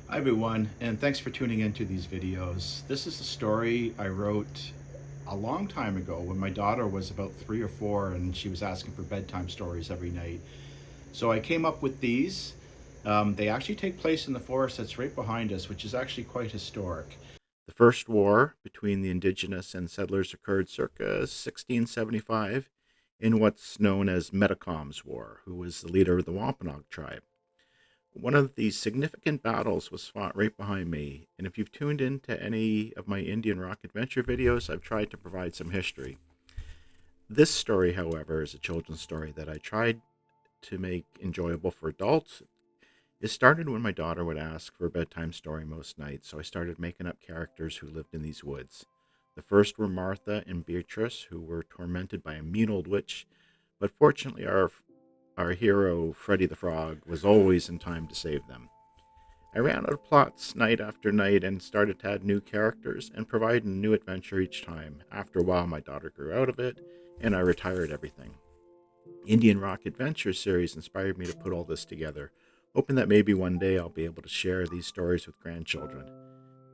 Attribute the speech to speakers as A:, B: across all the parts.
A: Hi everyone, and thanks for tuning into these videos. This is a story I wrote a long time ago when my daughter was about 3 or 4 and she was asking for bedtime stories every night. So I came up with these. They actually take place in the forest that's right behind us, which is actually quite historic. The first war between the indigenous and settlers occurred circa 1675 in what's known as Metacom's War, who was the leader of the Wampanoag tribe. One of the significant battles was fought right behind me, and if you've tuned into any of my Indian rock adventure videos, I've tried to provide some history. This story, however, is a children's story that I tried to make enjoyable for adults. It started when my daughter would ask for a bedtime story most nights, so I started making up characters who lived in these woods. The first were Martha and Beatrice, who were tormented by a mean old witch, but fortunately our hero, Freddie the Frog, was always in time to save them. I ran out of plots night after night and started to add new characters and provide a new adventure each time. After a while, my daughter grew out of it, and I retired everything. Indian Rock Adventure series inspired me to put all this together, hoping that maybe one day I'll be able to share these stories with grandchildren.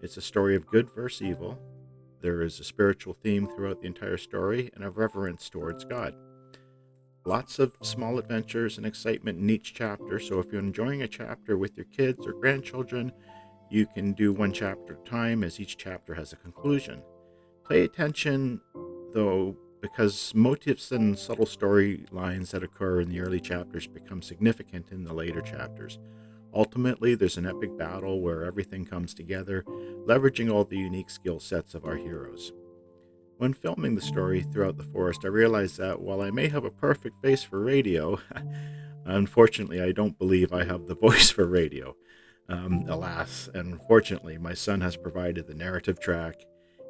A: It's a story of good versus evil. There is a spiritual theme throughout the entire story and a reverence towards God. Lots of small adventures and excitement in each chapter, so if you're enjoying a chapter with your kids or grandchildren, you can do one chapter at a time as each chapter has a conclusion. Pay attention, though, because motifs and subtle storylines that occur in the early chapters become significant in the later chapters. Ultimately, there's an epic battle where everything comes together, leveraging all the unique skill sets of our heroes. When filming the story throughout the forest, I realized that while I may have a perfect face for radio, unfortunately, I don't believe I have the voice for radio. Alas, and unfortunately, my son has provided the narrative track,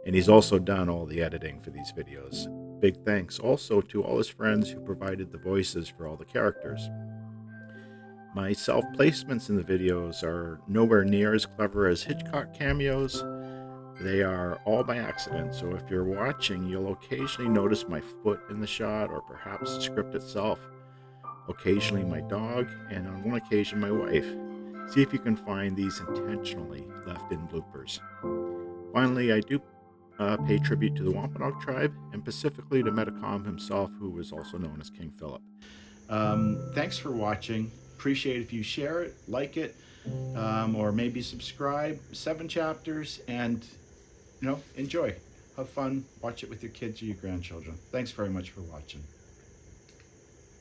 A: and he's also done all the editing for these videos. Big thanks also to all his friends who provided the voices for all the characters. My self placements in the videos are nowhere near as clever as Hitchcock cameos. They are all by accident, so if you're watching, you'll occasionally notice my foot in the shot, or perhaps the script itself, occasionally my dog, and on one occasion my wife. See if you can find these intentionally left in bloopers. Finally, I do pay tribute to the Wampanoag tribe, and specifically to Metacom himself, who was also known as King Philip. Thanks for watching. Appreciate if you share it, like it, or maybe subscribe. 7 chapters, and enjoy. Have fun. Watch it with your kids or your grandchildren. Thanks very much for watching.